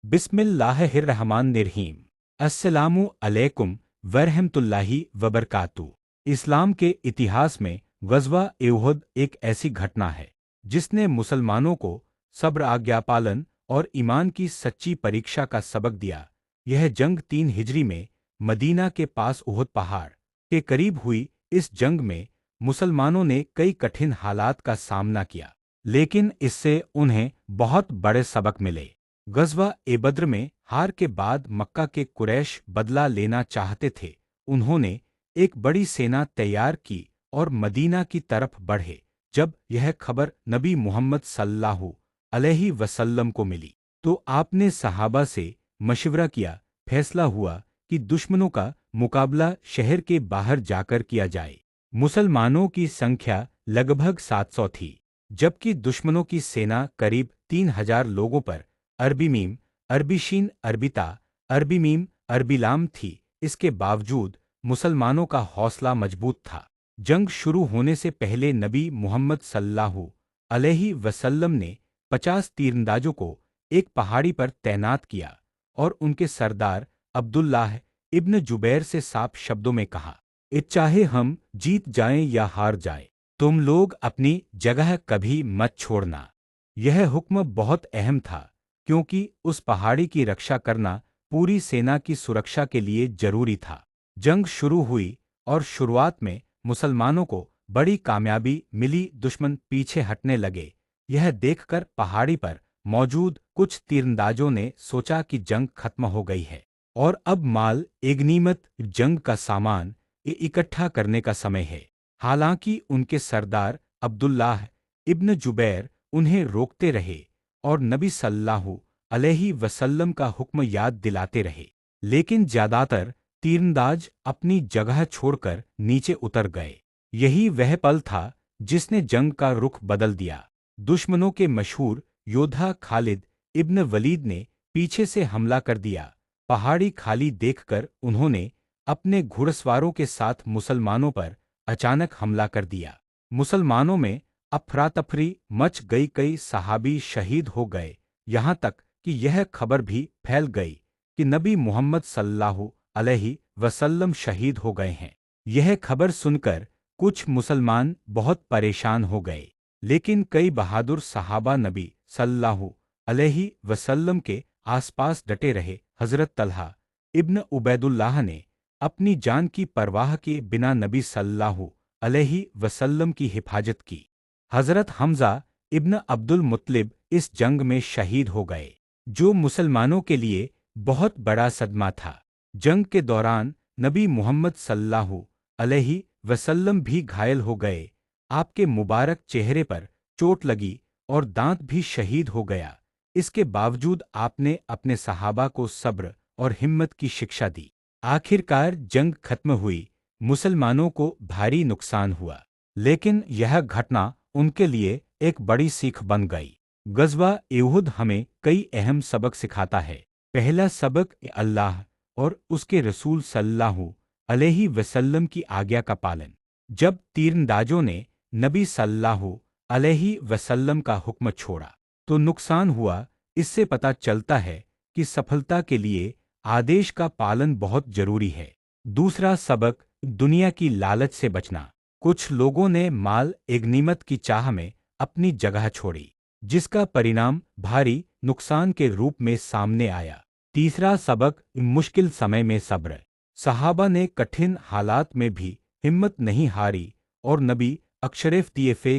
बिस्मिल्लाहिर्रहमानिर्रहीम। अस्सलामु अलैकुम वरहमतुल्लाहि वबरकातुहू। इस्लाम के इतिहास में ग़ज़वा उहद एक ऐसी घटना है जिसने मुसलमानों को सब्र, आज्ञापालन और ईमान की सच्ची परीक्षा का सबक दिया। यह जंग 3 हिजरी में मदीना के पास उहद पहाड़ के करीब हुई। इस जंग में मुसलमानों ने कई कठिन हालात का सामना किया, लेकिन इससे उन्हें बहुत बड़े सबक मिले। ग़ज़वा बद्र में हार के बाद मक्का के कुरैश बदला लेना चाहते थे। उन्होंने एक बड़ी सेना तैयार की और मदीना की तरफ बढ़े। जब यह खबर नबी मुहम्मद सल्लल्लाहु अलैहि वसल्लम को मिली तो आपने सहाबा से मशवरा किया। फैसला हुआ कि दुश्मनों का मुकाबला शहर के बाहर जाकर किया जाए। मुसलमानों की संख्या लगभग 700 थी, जबकि दुश्मनों की सेना करीब 3000 लोगों पर अरबी मीम, अरबी शीन, अरबिता, अरबी मीम, अरबी लाम थी। इसके बावजूद मुसलमानों का हौसला मजबूत था। जंग शुरू होने से पहले नबी मुहम्मद सल्लल्लाहु अलैहि वसल्लम ने 50 तीरंदाजों को एक पहाड़ी पर तैनात किया और उनके सरदार अब्दुल्लाह इब्न जुबैर से साफ शब्दों में कहा, चाहे हम जीत जाएं या हार जाएं, तुम लोग अपनी जगह कभी मत छोड़ना। यह हुक्म बहुत अहम था, क्योंकि उस पहाड़ी की रक्षा करना पूरी सेना की सुरक्षा के लिए जरूरी था। जंग शुरू हुई और शुरुआत में मुसलमानों को बड़ी कामयाबी मिली। दुश्मन पीछे हटने लगे। यह देखकर पहाड़ी पर मौजूद कुछ तीरंदाजों ने सोचा कि जंग खत्म हो गई है और अब माल, गनीमत, जंग का सामान इकट्ठा करने का समय है। हालांकि उनके सरदार अब्दुल्लाह इब्न जुबैर उन्हें रोकते रहे और नबी सल्लल्लाहु अलैहि वसल्लम का हुक्म याद दिलाते रहे। लेकिन ज्यादातर तीरंदाज अपनी जगह छोड़कर नीचे उतर गए। यही वह पल था जिसने जंग का रुख बदल दिया। दुश्मनों के मशहूर योद्धा खालिद इब्न वलीद ने पीछे से हमला कर दिया। पहाड़ी खाली देखकर उन्होंने अपने घुड़सवारों के साथ मुसलमानों पर अचानक हमला कर दिया। मुसलमानों में अफरा-तफरी मच गई। कई सहाबी शहीद हो गए, यहाँ तक कि यह खबर भी फैल गई कि नबी मुहम्मद सल्लल्लाहु अलैहि वसल्लम शहीद हो गए हैं। यह खबर सुनकर कुछ मुसलमान बहुत परेशान हो गए, लेकिन कई बहादुर सहाबा नबी सल्लल्लाहु अलैहि वसल्लम के आसपास डटे रहे। हज़रत तल्हा इब्न उबैदुल्लाह ने अपनी जान की परवाह किए बिना नबी सल्लल्लाहु अलैहि वसल्लम की हिफाजत की। हज़रत हमज़ा इब्न अब्दुल मुत्तलिब इस जंग में शहीद हो गए, जो मुसलमानों के लिए बहुत बड़ा सदमा था। जंग के दौरान नबी मुहम्मद सल्लल्लाहु अलैहि वसल्लम भी घायल हो गए। आपके मुबारक चेहरे पर चोट लगी और दांत भी शहीद हो गया। इसके बावजूद आपने अपने सहाबा को सब्र और हिम्मत की शिक्षा दी। आखिरकार जंग खत्म हुई। मुसलमानों को भारी नुकसान हुआ, लेकिन यह घटना उनके लिए एक बड़ी सीख बन गई। ग़ज़वा उहद हमें कई अहम सबक सिखाता है। पहला सबक, अल्लाह और उसके रसूल सल्लल्लाहु अलैहि वसल्लम की आज्ञा का पालन। जब तीरंदाजों ने नबी सल्लल्लाहु अलैहि वसल्लम का हुक्म छोड़ा तो नुकसान हुआ। इससे पता चलता है कि सफलता के लिए आदेश का पालन बहुत जरूरी है। दूसरा सबक, दुनिया की लालच से बचना। कुछ लोगों ने माल, गनीमत की चाह में अपनी जगह छोड़ी, जिसका परिणाम भारी नुकसान के रूप में सामने आया। तीसरा सबक, मुश्किल समय में सब्र। सहाबा ने कठिन हालात में भी हिम्मत नहीं हारी और नबी अशरफ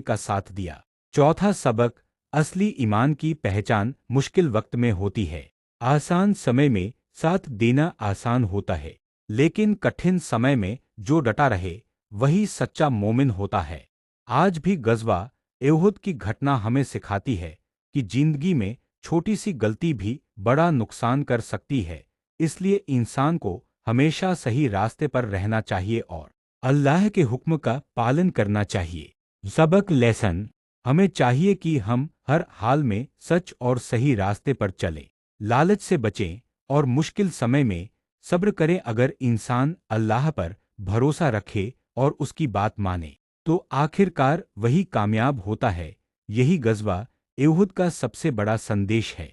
का साथ दिया। चौथा सबक, असली ईमान की पहचान मुश्किल वक्त में होती है। आसान समय में साथ देना आसान होता है, लेकिन कठिन समय में जो डटा रहे वही सच्चा मोमिन होता है। आज भी ग़ज़वा उहद की घटना हमें सिखाती है कि जिंदगी में छोटी सी गलती भी बड़ा नुकसान कर सकती है। इसलिए इंसान को हमेशा सही रास्ते पर रहना चाहिए और अल्लाह के हुक्म का पालन करना चाहिए। सबक, लेसन, हमें चाहिए कि हम हर हाल में सच और सही रास्ते पर चलें, लालच से बचें और मुश्किल समय में सब्र करें। अगर इंसान अल्लाह पर भरोसा रखे और उसकी बात माने तो आखिरकार वही कामयाब होता है। यही ग़ज़वा उहद का सबसे बड़ा संदेश है।